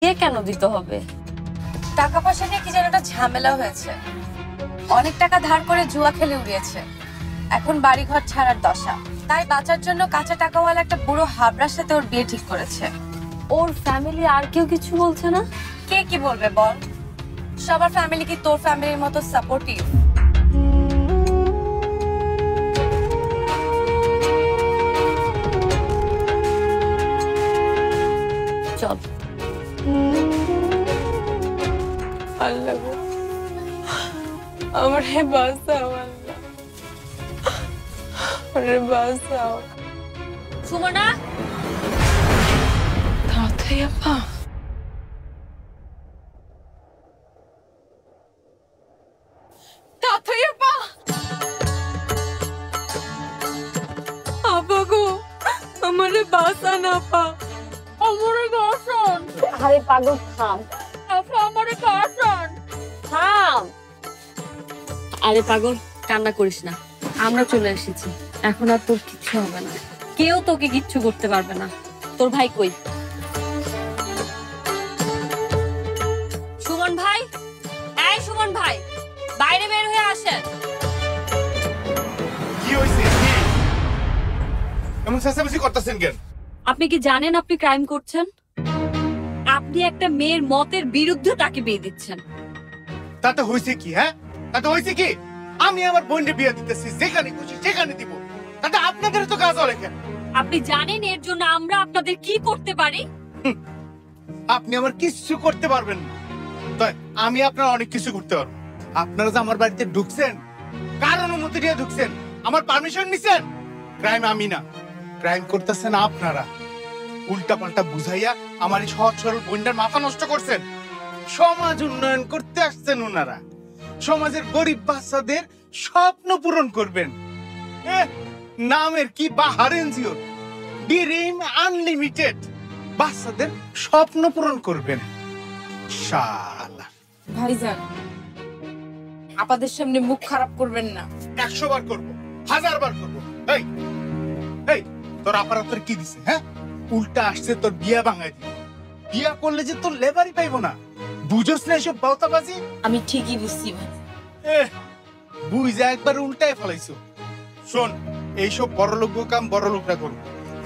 বিয়ে কেন দিতে হবে? টাকা পয়সা নিয়ে কি যেন একটা ঝামেলা হয়েছে। অনেক টাকা ধার করে জুয়া খেলে উড়িয়েছে, এখন বাড়িঘর ছাড়ার দশা। তাই বাঁচার জন্য কাঁচা টাকাওয়ালা একটা বুড়ো হাবড়ার সাথে ওর বিয়ে ঠিক করেছে। ওর ফ্যামিলি আর কেউ কিছু বলছে না? কে কি বলবে বল? সবার ফ্যামিলি কি তোর ফ্যামিলির মতো সাপোর্টিভ? চল। আল্লাহ গো, আমার হে বাঁচাও আল্লাহ, আরে বাঁচাও। সুমনা, তাড়াতাড়ি আপা। তাড়াতাড়ি আপা। আপা গো, আমারে বাঁচান আপা, আমারে বাঁচান। আরে পাগল থাম। আপা আমারে বাঁচান। থাম। আরে পাগল, কান্না করিস না, আমরা চলে এসেছি। এখন আর তোর কিচ্ছু হবে না, কেউ তোকে কিচ্ছু করতে পারবে না। তোর ভাই কই? সুমন ভাই, এই সুমন ভাই, বাইরে বের হয়ে আসেন। কি হইছে? এমন চেঁচামেচি করতেছেন কেন? আপনি কি জানেন আপনি ক্রাইম করছেন? আপনি একটা মেয়ের মতের বিরুদ্ধে তাকে বিয়ে দিচ্ছেন। তাতে হইছে কি? হ্যাঁ, তাতে হইছে কি? আমি আমার বোনকে বিয়ে দিতেছি, যেখানে খুশি সেখানে দিব। তাতে আপনাদের তো কাজ হলে কেন? আপনি জানেন এর জন্য আমরা আপনাদের কি করতে পারি? আপনি আমার কিছু করতে পারবেন না, তাই আমি আপনার অনেক কিছু করতে পারবো। আপনারা যে আমার বাড়িতে ঢুকছেন, কার অনুমতি নিয়ে ঢুকছেন? আমার পারমিশন নিছেন? ক্রাইম আমি না, ক্রাইম করতেছেন আপনারা। উল্টা পাল্টা বুঝাইয়া আমার এই সহজ সরল বোনটার মাথা নষ্ট করছেন। সমাজ উন্নয়ন করতে আসছেন ওনারা, সমাজের গরিব বাচ্চাদের স্বপ্ন পূরণ করবেন। নামের কি বাহার এনজিও, ড্রিম আনলিমিটেড। বাচ্চাদের স্বপ্ন পূরণ করবেন। শালা ভাইজান, আপাদের সামনে মুখ খারাপ করবেন না। 100 বার করবো, 1000 বার করবো। এই এই তোর আপারাতর কি দিছে? হ্যাঁ, উল্টা আসছে তোর বিয়া ভাঙাই দিবে। বিয়া করলে যে তোর লেবারই পাইবো না, বুঝোস না এসব বাউতাবাজি? আমি ঠিকই বুঝছি ভাই। বুঝা একবার উল্টায় ফেলাইছো। শোন, এইসব বড়লোক কাম বড়লোকরা করবো।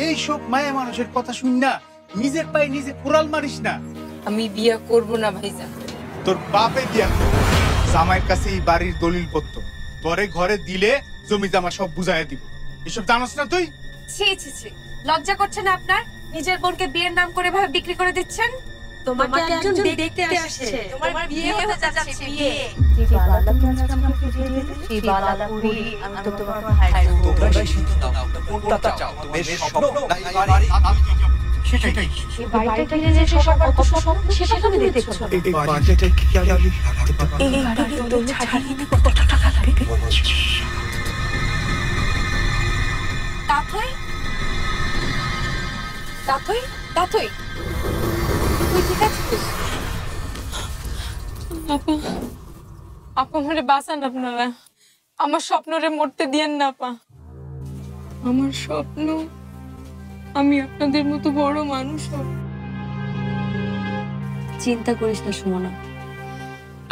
এইসব মায়া মানুষের কথা শুন না, নিজের পায়ে নিজে কুড়াল মারিস না। আমি বিয়ে করব না ভাইজান। তোর বাপে বিয়া করবে, জামাইয়ের কাছে এই বাড়ির দলিল পত্র তোরে ঘরে দিলে জমি জামা সব বুঝাইয়া দিব। এসব জানোস না তুই? ছি ছি ছি, লজ্জা করছে না আপনার? নিজের বোনকে বিয়ের নাম করে ভাবে বিক্রি করে দিচ্ছেন। তোমাকে একজন দেখতে আসছে, তোমার বিয়ে হতে যাচ্ছে। বিয়ে আমি তো তোমাকে হারাই। তোমরাই সিদ্ধান্ত নাও, কোনটা চাও? তোমার স্বপ্ন না এই বাড়ি? সেটাই। এই বাড়িটা কিনে যে সবার কত স্বপ্ন সেটা তুমি দেখছো। এই বাড়িটা কি আমি এই বাড়ি তো ছাড়িয়ে নিতে কত টাকা লাগবে? তাথই তাথই তাথই, তুই ঠিক আছিস? আপা, আপা আমারে বাঁচান আপনারা। আমার স্বপ্নরে মরতে দিয়েন না আপা। আমার স্বপ্ন আমি আপনাদের মতো বড় মানুষ হব। চিন্তা করিস না সুমনা,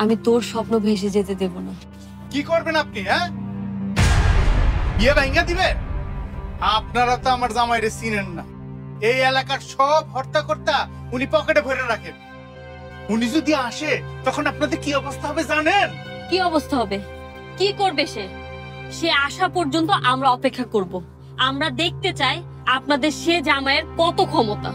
আমি তোর স্বপ্ন ভেসে যেতে দেব না। কি করবেন আপনি? হ্যাঁ, বিয়ে ভাঙা দিবেন? আপনারা তো আমার জামাইরে চিনেন না। এই এলাকার সব হর্তাকর্তা উনি পকেটে ভরে রাখেন। উনি যদি আসে তখন আপনাদের কি অবস্থা হবে জানেন? কি অবস্থা হবে? কি করবে সে? সে আসা পর্যন্ত আমরা অপেক্ষা করব। আমরা দেখতে চাই আপনাদের সে জামাইয়ের কত ক্ষমতা।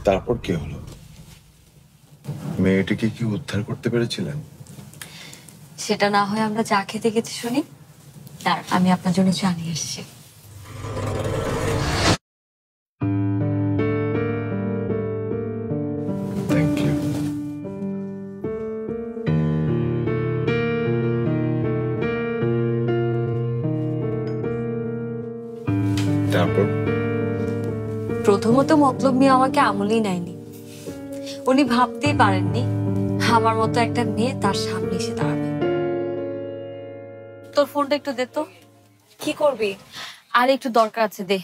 তারপর কি হলো? মেয়েটিকে কি উদ্ধার করতে পেরেছিলেন? সেটা না হয় আমরা চা খেতে গেছি শুনি, তার আমি আপনার জন্য চা নিয়ে এসেছি। Thank you. তারপর প্রথমত মতলব নিয়ে আমাকে আমলেই নেয়নি। উনি ভাবতেই পারেননি আমার মতো একটা মেয়ে তার সামনে এসে দাঁড়াবে। তোর ফোনটা একটু দে তো। কি করবি? আর একটু দরকার আছে, দে।